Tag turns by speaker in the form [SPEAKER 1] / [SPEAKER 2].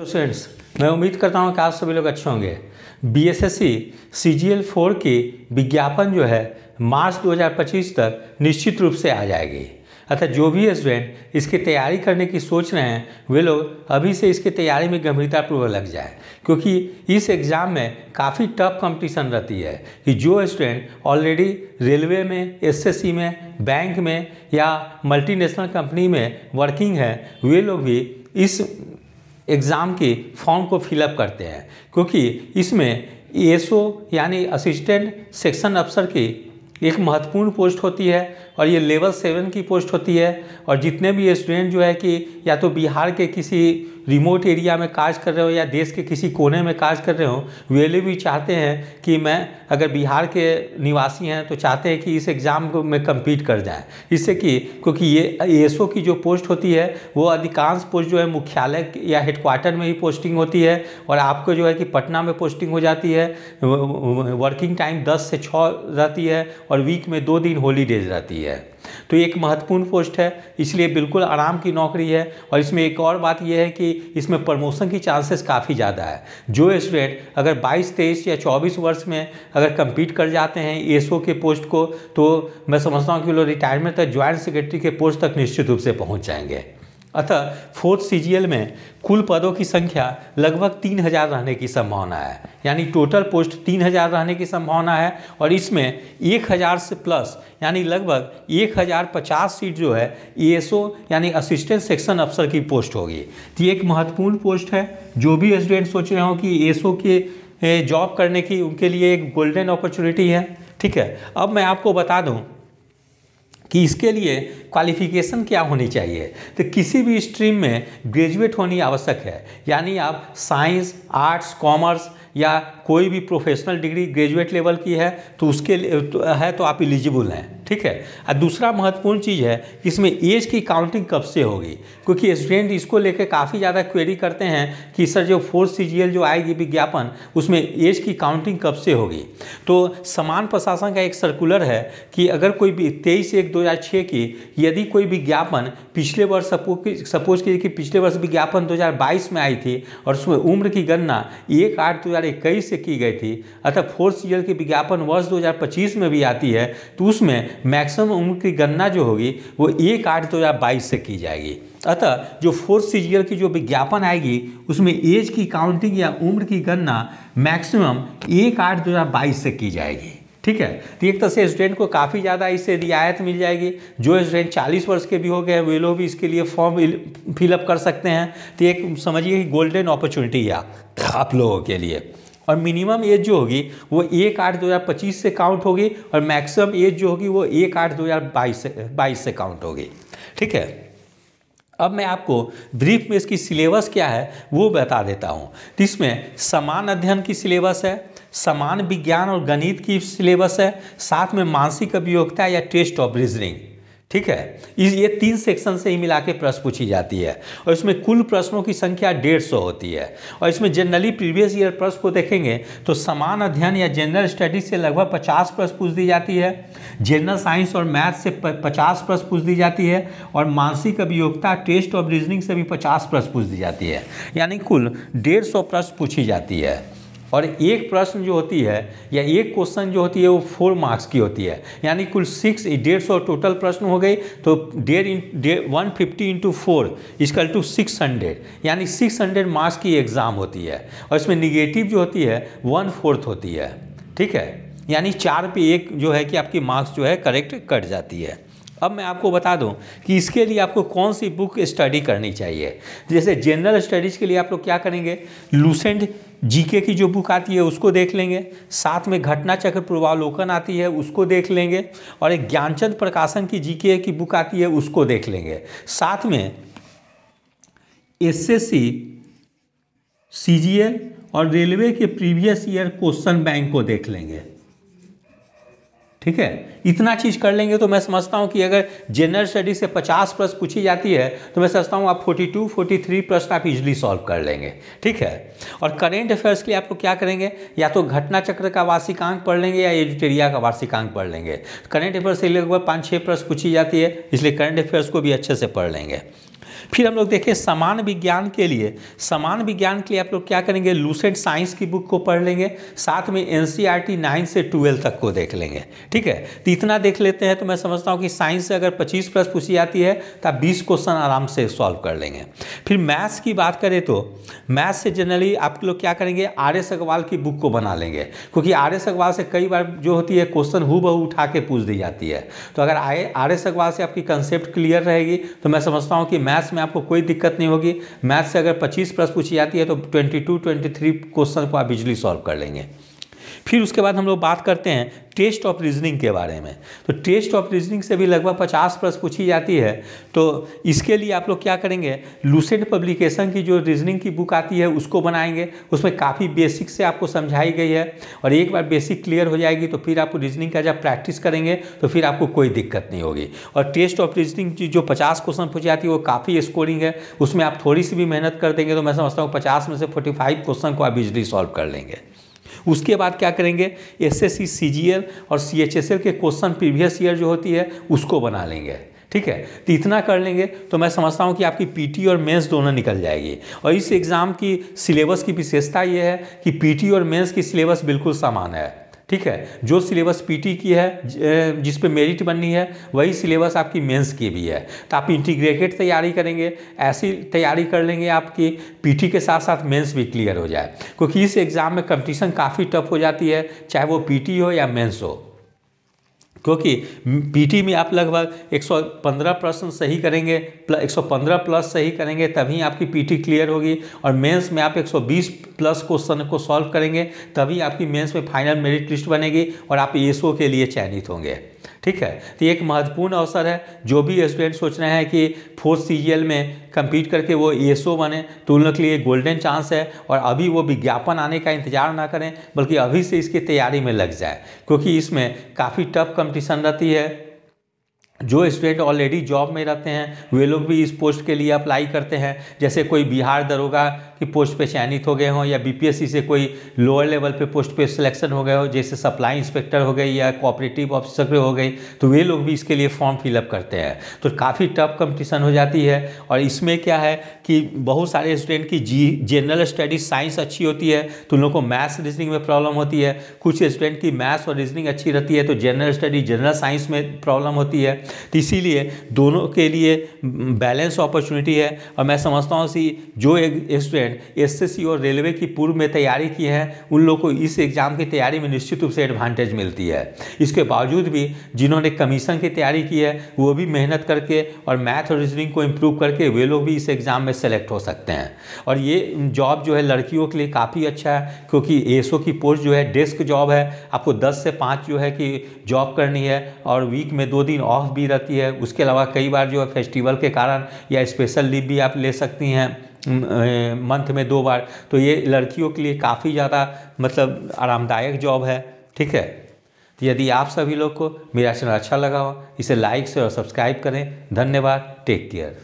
[SPEAKER 1] Students, मैं उम्मीद करता हूँ कि आप सभी लोग अच्छे होंगे। बीएसएससी CGL 4 की विज्ञापन जो है मार्च 2025 तक निश्चित रूप से आ जाएगी। अतः जो भी स्टूडेंट इसकी तैयारी करने की सोच रहे हैं वे लोग अभी से इसकी तैयारी में गंभीरतापूर्वक लग जाए, क्योंकि इस एग्ज़ाम में काफ़ी टफ कंपटीशन रहती है कि जो स्टूडेंट ऑलरेडी रेलवे में, एसएससी में, बैंक में या मल्टीनेशनल कंपनी में वर्किंग है वे लोग भी इस एग्ज़ाम की फॉर्म को फिलअप करते हैं, क्योंकि इसमें ASO यानी असिस्टेंट सेक्शन अफसर की एक महत्वपूर्ण पोस्ट होती है और ये लेवल 7 की पोस्ट होती है। और जितने भी स्टूडेंट जो है कि या तो बिहार के किसी रिमोट एरिया में काज कर रहे हो या देश के किसी कोने में काज कर रहे हो, वे लोग भी चाहते हैं कि मैं अगर बिहार के निवासी हैं तो चाहते हैं कि इस एग्ज़ाम को में कम्पीट कर जाएं, इससे कि क्योंकि ये ASO की जो पोस्ट होती है वो अधिकांश पोस्ट जो है मुख्यालय या हेडक्वार्टर में ही पोस्टिंग होती है और आपको जो है कि पटना में पोस्टिंग हो जाती है। वर्किंग टाइम 10 से 6 रहती है और वीक में 2 दिन हॉलीडेज रहती है। तो ये एक महत्वपूर्ण पोस्ट है, इसलिए बिल्कुल आराम की नौकरी है। और इसमें एक और बात यह है कि इसमें प्रमोशन की चांसेस काफ़ी ज़्यादा है। जो स्टूडेंट अगर 22, 23 या 24 वर्ष में अगर compete कर जाते हैं ASO के पोस्ट को, तो मैं समझता हूँ कि लोग रिटायरमेंट तक ज्वाइंट सेक्रेटरी के पोस्ट तक निश्चित रूप से पहुँच जाएंगे। अतः 4th CGL में कुल पदों की संख्या लगभग 3000 रहने की संभावना है, यानी टोटल पोस्ट 3000 रहने की संभावना है। और इसमें 1000 से प्लस यानी लगभग 1050 सीट जो है ASO यानी असिस्टेंट सेक्शन अफसर की पोस्ट होगी। तो ये एक महत्वपूर्ण पोस्ट है। जो भी स्टूडेंट सोच रहे हो कि ASO के जॉब करने की, उनके लिए एक गोल्डन अपॉर्चुनिटी है। ठीक है, अब मैं आपको बता दूँ कि इसके लिए क्वालिफिकेशन क्या होनी चाहिए। तो किसी भी स्ट्रीम में ग्रेजुएट होनी आवश्यक है, यानी आप साइंस, आर्ट्स, कॉमर्स या कोई भी प्रोफेशनल डिग्री ग्रेजुएट लेवल की है तो उसके है तो आप एलिजिबल हैं। ठीक है। और दूसरा महत्वपूर्ण चीज़ है कि इसमें एज की काउंटिंग कब से होगी, क्योंकि स्टूडेंट इसको लेकर काफ़ी ज़्यादा क्वेरी करते हैं कि सर जो 4th CGL जो आएगी विज्ञापन, उसमें एज की काउंटिंग कब से होगी। तो समान प्रशासन का एक सर्कुलर है कि अगर कोई 23/1/2006 की यदि कोई विज्ञापन पिछले वर्ष सपोज कीजिए कि पिछले वर्ष विज्ञापन 2022 में आई थी और उसमें उम्र की गणना 1/8/2021 से की गई थी, अतः 4th CGL की विज्ञापन वर्ष 2025 में भी आती है तो उसमें मैक्सिमम उम्र की गणना जो होगी वो 1/8/2022 से की जाएगी। अतः जो 4th CGL की जो विज्ञापन आएगी उसमें एज की काउंटिंग या उम्र की गणना मैक्सिमम 1/8/2022 से की जाएगी। ठीक है, तो एक तरह से स्टूडेंट को काफ़ी ज़्यादा इससे रियायत मिल जाएगी। जो स्टूडेंट 40 वर्ष के भी हो गए वे लोग भी इसके लिए फॉर्म फिलअप कर सकते हैं। तो एक समझिए कि गोल्डन अपॉर्चुनिटी है आप लोगों के लिए। और मिनिमम एज जो होगी वो 1/8/2025 से काउंट होगी और मैक्सिमम एज जो होगी वो 1/8/2022 से काउंट होगी। ठीक है, अब मैं आपको ब्रीफ में इसकी सिलेबस क्या है वो बता देता हूँ। तो इसमें समान अध्ययन की सिलेबस है, समान विज्ञान और गणित की सिलेबस है, साथ में मानसिक अभियोग्यता या टेस्ट ऑफ रीजनिंग। ठीक है, ये 3 सेक्शन से ही मिला के प्रश्न पूछी जाती है और इसमें कुल प्रश्नों की संख्या 150 होती है। और इसमें जनरली प्रीवियस ईयर प्रश्न को देखेंगे तो समान अध्ययन या जनरल स्टडीज से लगभग 50 प्रश्न पूछ दी जाती है, जनरल साइंस और मैथ से 50 प्रश्न पूछ दी जाती है और मानसिक अभियोग्यता टेस्ट ऑफ रीजनिंग से भी 50 प्रश्न पूछ दी जाती है, यानी कुल 150 प्रश्न पूछी जाती है। और एक प्रश्न जो होती है या एक क्वेश्चन जो होती है वो 4 मार्क्स की होती है, यानी कुल 150 टोटल प्रश्न हो गई। तो 150 × 4 = 600, यानी 600 मार्क्स की एग्ज़ाम होती है। और इसमें निगेटिव जो होती है 1/4 होती है। ठीक है, यानी 4 पे 1 जो है कि आपकी मार्क्स जो है करेक्ट कट जाती है। अब मैं आपको बता दूं कि इसके लिए आपको कौन सी बुक स्टडी करनी चाहिए। जैसे जनरल स्टडीज़ के लिए आप लोग क्या करेंगे, लूसेंट जीके की जो बुक आती है उसको देख लेंगे, साथ में घटना चक्र पूर्वावलोकन आती है उसको देख लेंगे, और एक ज्ञानचंद प्रकाशन की जीके की बुक आती है उसको देख लेंगे, साथ में एसएससी, CGL और रेलवे के प्रीवियस ईयर क्वेश्चन बैंक को देख लेंगे। ठीक है, इतना चीज़ कर लेंगे तो मैं समझता हूँ कि अगर जनरल स्टडी से 50 प्रश्न पूछी जाती है तो मैं समझता हूँ आप 42-43 प्रश्न आप इजीली सॉल्व कर लेंगे। ठीक है, और करेंट अफेयर्स के लिए आप लोग क्या करेंगे, या तो घटना चक्र का वार्षिकांक पढ़ लेंगे या एडिटोरिया का वार्षिकांक पढ़ लेंगे। करेंट अफेयर्स से लगभग 5-6 प्रश्न पूछी जाती है, इसलिए करंट अफेयर्स को भी अच्छे से पढ़ लेंगे। फिर हम लोग देखें सामान्य विज्ञान के लिए। सामान्य विज्ञान के लिए आप लोग क्या करेंगे, लूसेंट साइंस की बुक को पढ़ लेंगे, साथ में एनसीईआरटी 9 से 12 तक को देख लेंगे। ठीक है, तो इतना देख लेते हैं तो मैं समझता हूँ कि साइंस से अगर 25 प्लस पूछी जाती है तो आप 20 क्वेश्चन आराम से सॉल्व कर लेंगे। फिर मैथ्स की बात करें तो मैथ्स से जनरली आप लोग क्या करेंगे, आर.एस. अग्रवाल की बुक को बना लेंगे, क्योंकि आर.एस. अग्रवाल से कई बार जो होती है क्वेश्चन हूबहू उठा के पूछ दी जाती है। तो अगर आर.एस. अग्रवाल से आपकी कंसेप्ट क्लियर रहेगी तो मैं समझता हूँ कि मैथ्स में आपको कोई दिक्कत नहीं होगी। मैथ्स से अगर 25 प्लस पूछी जाती है तो 22-23 क्वेश्चन को आप इजीली सॉल्व कर लेंगे। फिर उसके बाद हम लोग बात करते हैं टेस्ट ऑफ रीजनिंग के बारे में। तो टेस्ट ऑफ रीजनिंग से भी लगभग 50 प्लस पूछी जाती है। तो इसके लिए आप लोग क्या करेंगे, लूसेंट पब्लिकेशन की जो रीजनिंग की बुक आती है उसको बनाएंगे। उसमें काफ़ी बेसिक से आपको समझाई गई है, और एक बार बेसिक क्लियर हो जाएगी तो फिर आपको रीजनिंग का जब प्रैक्टिस करेंगे तो फिर आपको कोई दिक्कत नहीं होगी। और टेस्ट ऑफ रीजनिंग की जो 50 क्वेश्चन पूछी जाती है वो काफ़ी स्कोरिंग है, उसमें आप थोड़ी सी भी मेहनत कर देंगे तो मैं समझता हूँ 50 में से 45 क्वेश्चन को आप इजीली सॉल्व कर लेंगे। उसके बाद क्या करेंगे, एसएससी, सीजीएल और सीएचएसएल के क्वेश्चन प्रीवियस ईयर जो होती है उसको बना लेंगे। ठीक है, तो इतना कर लेंगे तो मैं समझता हूँ कि आपकी पीटी और मेंस दोनों निकल जाएगी। और इस एग्ज़ाम की सिलेबस की विशेषता ये है कि पीटी और मेंस की सिलेबस बिल्कुल समान है। ठीक है, जो सिलेबस पीटी की है जिस पे मेरिट बननी है वही सिलेबस आपकी मेंस की भी है। तो आप इंटीग्रेटेड तैयारी करेंगे, ऐसी तैयारी कर लेंगे आपकी पीटी के साथ साथ मेंस भी क्लियर हो जाए, क्योंकि इस एग्ज़ाम में कंपटीशन काफ़ी टफ हो जाती है, चाहे वो पीटी हो या मेंस हो। क्योंकि पीटी में आप लगभग 115 प्रश्न सही करेंगे, 115 प्लस सही करेंगे तभी आपकी पीटी क्लियर होगी, और मेंस में आप 120 प्लस क्वेश्चन को सॉल्व करेंगे तभी आपकी मेंस में फाइनल मेरिट लिस्ट बनेगी और आप एसओ के लिए चयनित होंगे। ठीक है, तो एक महत्वपूर्ण अवसर है। जो भी स्टूडेंट सोच रहे हैं कि 4th सीजीएल में compete करके वो एसओ बने तो उन लोग के लिए गोल्डन चांस है, और अभी वो विज्ञापन आने का इंतजार ना करें बल्कि अभी से इसकी तैयारी में लग जाए, क्योंकि इसमें काफ़ी टफ कंपटीशन रहती है। जो स्टूडेंट ऑलरेडी जॉब में रहते हैं वे लोग भी इस पोस्ट के लिए अप्लाई करते हैं, जैसे कोई बिहार दरोगा की पोस्ट पे चयनित हो गए हों, या बीपीएससी से कोई लोअर लेवल पे पोस्ट पे सिलेक्शन हो गए हो, जैसे सप्लाई इंस्पेक्टर हो गई या कोऑपरेटिव ऑफिसर हो गई, तो वे लोग भी इसके लिए फॉर्म फिलअप करते हैं। तो काफ़ी टफ कंपटीशन हो जाती है। और इसमें क्या है कि बहुत सारे स्टूडेंट की जनरल स्टडीज साइंस अच्छी होती है तो उन लोगों को मैथ्स रीजनिंग में प्रॉब्लम होती है, कुछ स्टूडेंट की मैथ्स और रीजनिंग अच्छी रहती है तो जनरल स्टडी जनरल साइंस में प्रॉब्लम होती है। तो इसीलिए दोनों के लिए बैलेंस अपॉर्चुनिटी है। और मैं समझता हूँ कि जो एक स्टूडेंट एसएससी और रेलवे की पूर्व में तैयारी की है उन लोगों को इस एग्ज़ाम की तैयारी में निश्चित रूप से एडवांटेज मिलती है। इसके बावजूद भी जिन्होंने कमीशन की तैयारी की है वो भी मेहनत करके और मैथ और रीजनिंग को इम्प्रूव करके वे लोग भी इस एग्ज़ाम में सेलेक्ट हो सकते हैं। और ये जॉब जो है लड़कियों के लिए काफ़ी अच्छा है, क्योंकि एसओ की पोस्ट जो है डेस्क जॉब है, आपको 10 से 5 जो है कि जॉब करनी है, और वीक में 2 दिन ऑफ भी रहती है। उसके अलावा कई बार जो है फेस्टिवल के कारण या स्पेशल लीव भी आप ले सकती हैं मंथ में 2 बार। तो ये लड़कियों के लिए काफ़ी ज़्यादा मतलब आरामदायक जॉब है। ठीक है, तो यदि आप सभी लोग को मेरा चैनल अच्छा लगा हो इसे लाइक से और सब्सक्राइब करें। धन्यवाद, टेक केयर।